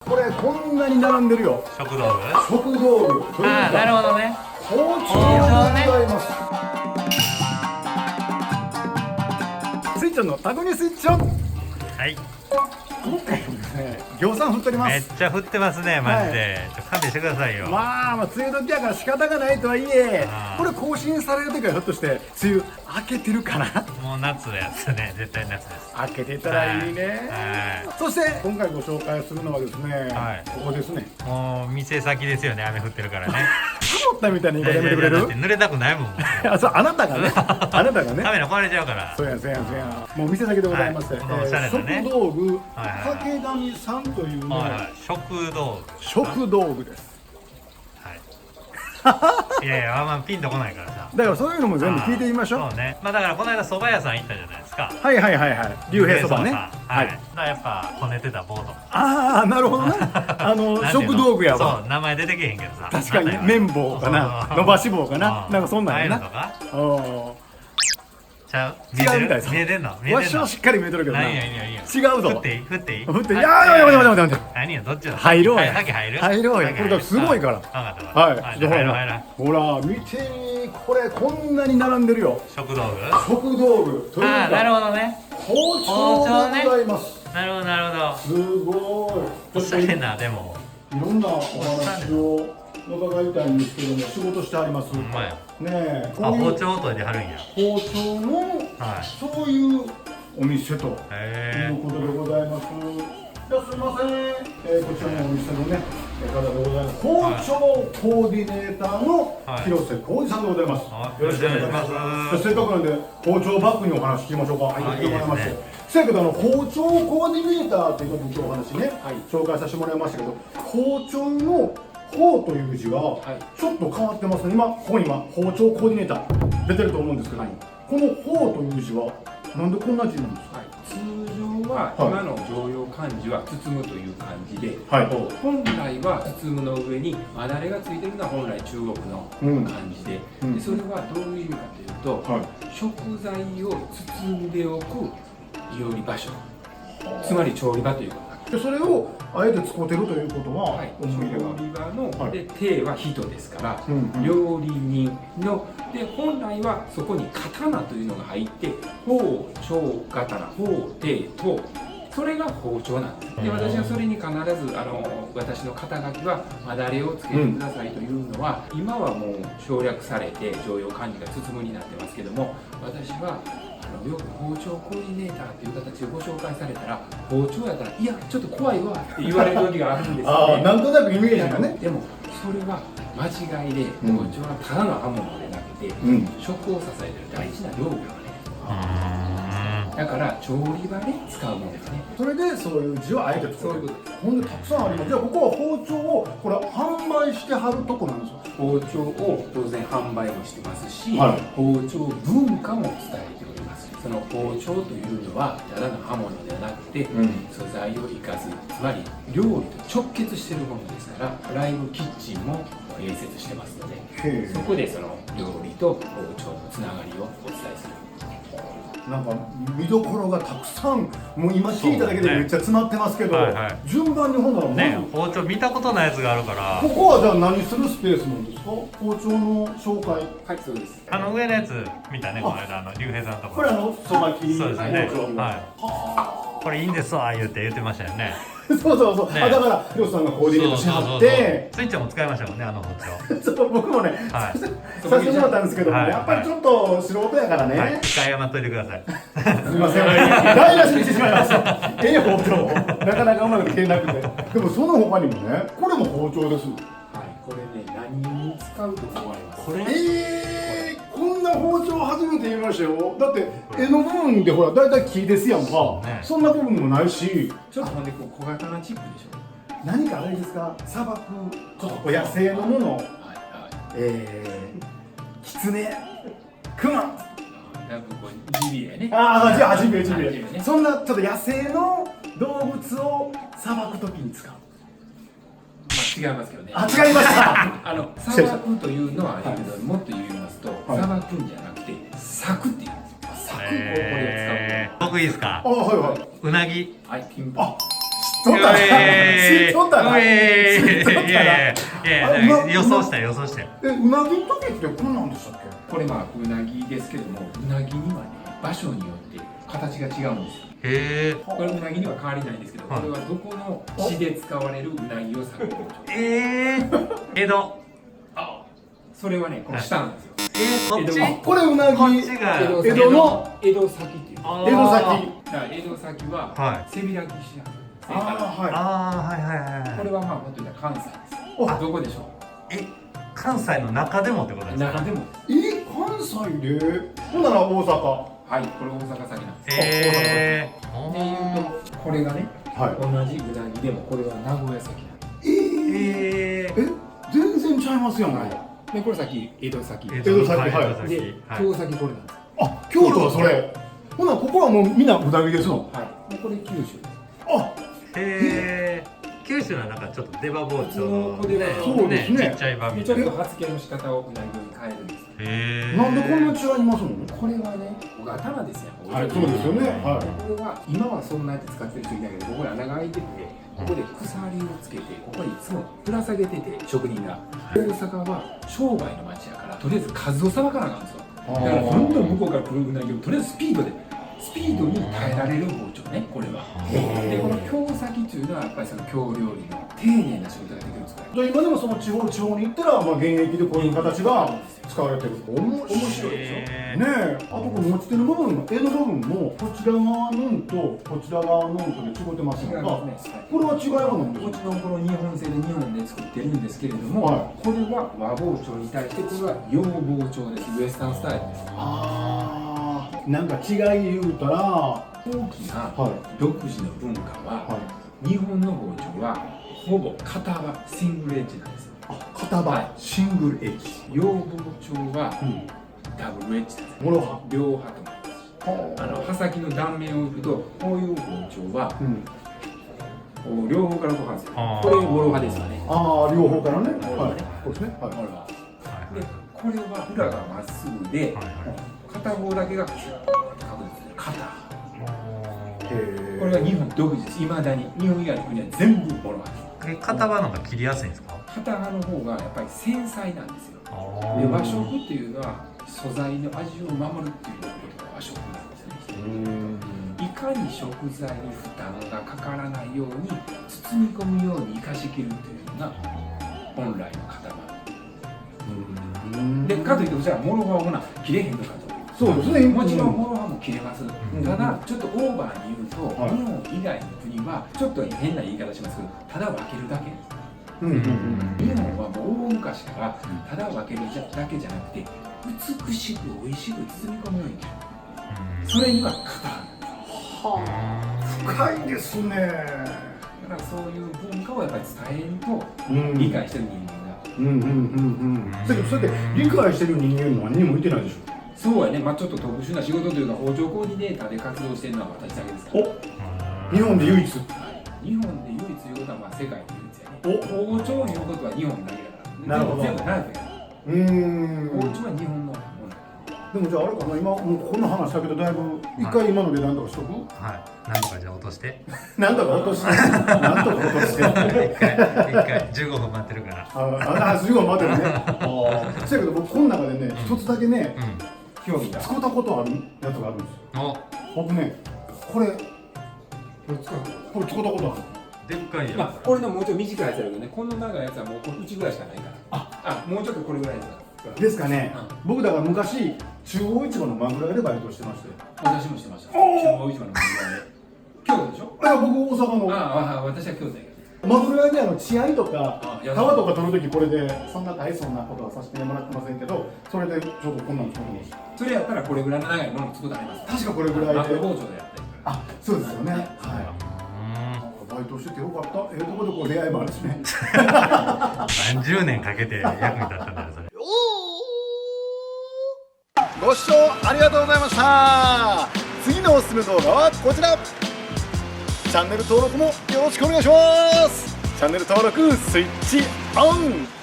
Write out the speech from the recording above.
これこんなに並んでるよ。食道具。食道具というああ、なるかほどね。包丁でございます。スイッチョンのタコニスイッチョン。はい。今回もですね、餃子振っておりまめっす。ちゃ振ってますね、マジで。勘弁してくださいよ。まあ梅雨時やから仕方がないとはいえ、あーこれ更新される時はひょっとして梅雨明けてるかな。もう夏のやつね、絶対夏です。明けてたらいいね。はそして今回ご紹介するのはですね、はいここですね。い。もう店先ですよね、雨降ってるからね。曇ったみたいな言い方やめてくれるだって？濡れたくないもん。あ、そう、あなたがね、あなたがね。カメラ壊れちゃうから。そうやそうやそうや。もう店先でございまして、はいこのおしゃれなね食道具、はいはい竹上さんというね、はいはい。食道具。食道具です。はい。いやいや、あんまピンとこないからさ。だからそういうのも全部聞いてみましょう。そうね。まあだからこの間蕎麦屋さん行ったじゃないですか。はいはいはいはい。竜兵そばね。は。はいい。だからやっぱこねてたボード。ああ、なるほどね。なんていうの食道具やわ。そう、名前出てけへんけどさ。確かにね、綿棒かな、伸ばし棒かな、なんかそんなんやな。ああいうのとかおちゃう違うみたいです。見えてんの見えわてんのしはしっかり見えてるけどな。何やいいよいいよ違うぞ。振っていい振っていい振っていい。いやいやいや待って待って待って。何よどっちだ入ろうや先入る入ろうやこれだからすごいから分かった分かったはい。じゃあ入ろう入ろうほら、見てみ、これこんなに並んでるよ。食道具食道具というああなるかほどね包丁でございます。なるほどなるほどすごい。おしゃれなでもいろんなお話を伺いたいんですけども、仕事してあります。ほんまやねえ、あ包丁研いではるんや包丁の、はいそういうお店とへいうことでございます。じゃあすみません、こちらのお店のね方でございます。包丁コーディネーターのはい広瀬浩二さんでございます。はいよろしくお願いします。よろしくお願いしますせっかくなんで包丁バッグにお話聞きましょうか。はい、はい聞いてもらいましていいですね。せやけど包丁コーディネーターということで今日お話ね、紹介させてもらいましたけど、包丁の包という字がちょっと変わってますね。今ここに包丁コーディネーター出てると思うんですけど、この包という字はなんでこんな字なんですか？通常は今の常用漢字は包むという漢字で、はい本来は包むの上にまだれがついてるのは本来中国の漢字で、でそれはどういう意味かというと、食材を包んでおく料理場所、つまり調理場ということなんです。でそれをあえて使ってるということは、はい、調思い出が理場の、はいで手は人ですから、うんうん料理人ので本来はそこに刀というのが入って包丁刀包丁刀それが包丁なんです。で私はそれに必ず私の肩書きはまだれをつけてくださいというのは、今はもう省略されて常用漢字が包むになってますけども、私はよく包丁コーディネーターという形でご紹介されたら包丁やったらいやちょっと怖いわって言われる時があるんですよね。なんとなくイメージがね。でもそれは間違いで、包丁はただの刃物でなくて、食を支えている大事な道具なんです。だから調理場で使うものですね。それでそういう字をあえて使そういうことです。ほんでたくさんあります。じゃあここは包丁をこれ販売してはるとこなんですよ。包丁を当然販売もしてますし、はい包丁文化も伝えております。その包丁というのはただの刃物ではなくて、素材を生かす、つまり料理と直結しているものですから、ライブキッチンも併設してますので、そこでその料理と包丁のつながりをお伝えする。なんか見どころがたくさん、もう今聞いただけでめっちゃ詰まってますけど、はいはい順番にほんならね包丁見たことないやつがあるからここはじゃあ何するスペースなんですか？包丁の紹介。はい、そうです。上のやつ見たねこの間竜兵さんとここれそば切りそうですよね包丁はいこれいいんですわ言ってましたよねそうそうそう、ねだからりょうさんがコーディネートしはってスイッチも使いましたもんね包丁そう僕もね、はいさせてもらったんですけども、はいやっぱりちょっと素人やからね、はい一回謝っといてくださいすみません台無しにしてしまいました包丁なかなかうまくできなくて、でもその他にもね、これも包丁です。はい、これね、何に使うと思われますか？これこんな包丁初めて見ましたよ。だって柄の部分でほらだいたい木ですやんか、ねそんな部分もないし、ちょっとほんで小型なチップでしょ。何かあれですか、砂漠ちょっとお野生のもの、はいはい。キツネ、クマ、だいぶこうジビエね。じゃあジビエジビエね。そんなちょっと野生の動物をさばくときに使う。まあ違いますけどね。違いました。さばくというのはあるけど、もっと言いますと、さばくんじゃなくて裂くっていうんですよ。裂くこれを使う。僕いいですかはいはい。うなぎはい、ピンポン。知っ知っとったな知っとったないやいやいやいやあ予想した予想して。うなぎの時ってこんなんでしたっけ？これまあうなぎですけども、うなぎにはね場所によって形が違うんですよ。へえ。これうなぎには変わりないんですけど、はいこれはどこの市で使われるうなぎを割く包丁。江戸。あ、それはねこの下なんですよ。こっち。あこれうなぎこっちが江戸の江戸先っていう。だかあー江戸先ら江戸先はは背開きしやすい。ああはいああはいはいはい。これはまあもっと言ったら関西です。あどこでしょ関西の中でもってことう。ですか。中でも。関西でほんなら大阪はい、これ大阪先なんです。へえ。っていうとこれがね、はい同じうなぎでもこれは名古屋先なんです。ええ。全然ちゃいますやんでこれ先江戸先。江戸先はい江戸ではい京先これなんです。あ京都はそれほなここはもうみんなうなぎですのはい。でこれ九州です。あへえ。九州のなんかちょっと出刃包丁の普通のねそうですねちっちゃい版みでちょったいな。と発見の仕方をうなぎに変えるんです。へえ。なんでこんな違いますのこれはね、頭ですよ。はいそうですよねはこれは今はそんなやって使ってる人いないけど、ここに穴が開いてて、ここで鎖をつけて、ここにいつもぶら下げてて、職人が。大阪は商売の町やから、とりあえず数をさばかなあかんんですよ。だからどんどん向こうから来るうなぎをとりあえずスピードに耐えられる包丁ね、これは。で、この京先っていうのはやっぱりその京料理の丁寧な仕事ができるんですよ。じゃあ今でもその地方に行ったらまあ現役でこういう形が使われてる面白いでしょへねえ、あとこの持ち手の部分の柄の部分もこちら側のんとこちら側のんとで違ってます違いが、ますね。これは違いは何ですもか？ちろんこの日本製で日本で作ってるんですけれども、はこれは和包丁に対してこれは洋包丁です。ウエスタンスタイルです。ああ、なんか違い言うたら、は大きなはい独自の文化は、日本の包丁はほぼ型はシングルエッジなんですよ。片刃、シングルエッジ、洋包丁はダブルエッジなんですよ。モロハ、両刃とも刃先の断面をいくと、こういう包丁はこう両方からこうなんですよ。あーこれモロ刃ですよね。ああ、両方からね、モロ刃ね。こうですね、モロ刃。はいで、これは裏がまっすぐで、はいはい片方だけがキュッと確実に肩。へこれは日本独自です。未だに日本以外の国は全部モロ刃です。片刃の方が切りやすいんですか。片刃の方がやっぱり繊細なんですよ。あで和食っていうのは素材の味を守るっていうことが和食なんですよね。いかに食材に負担がかからないように包み込むように生かしきるというのが本来の片刃で、かといってじゃあモロ刃をほな切れへんのかと。そうですね、もちろんモロ刃も切れます、んただちょっとオーバーに言うと、はい日本以外の国はちょっと変な言い方しますけど、ただ分けるだけ。日本はもう大昔からただ分けるだけじゃなくて美しく美味しく包み込むように切る。それには型なんです。深いですね。だからそういう文化をやっぱり伝えんと理解してる人間が、だけどそうやって理解してる人間何にもいてないでしょ。そうやね、まあちょっと特殊な仕事というか包丁コーディネーターで活動してるのは私だけですから。お、日本で唯一。日本で唯一言うことはまあ世界で唯一やね。包丁を言うことは日本だけだから。なるほど全部ナイフやから。包丁は日本のもの。でもじゃああれかな、今もうこんな話したけどだいぶ一回今ので何とかしとく？はい。なんとかじゃあ落として。なんとか落として、なんとか落として。一回15分待ってるから。あ、すごい待ってるね。せやけど僕この中でね、一つだけね、興味が。使ったことあるやつがあるんですよ。お、僕ね、これこれ使う。使ったことある。でっかいよ。まあこれのもうちょっと短いやつだけどね、この長いやつはもうこっちぐらいしかないから。あ、もうちょっとこれぐらいですから。ですかね。僕だから昔中央市場のマグロ屋でバイトしてまして。私もしてました。中央市場のマグロ屋で。京都でしょ？いや僕大阪の私は京都やけど。マグロ屋で血合いとかあ皮とか取るときこれでそんな大層なことはさせてもらってませんけど、それでちょっとこんなん作ってました。それやったらこれぐらいの長いものを作ってあります。確かこれぐらいでマグロ包丁でやったり。あ、そうですよね。はい。うバイトしててよかった。とこでこう出会いもあるしね。何十年かけて役に立ったんだよそれ。ご視聴ありがとうございました。次のおすすめ動画はこちら。チャンネル登録もよろしくお願いします。チャンネル登録スイッチオン。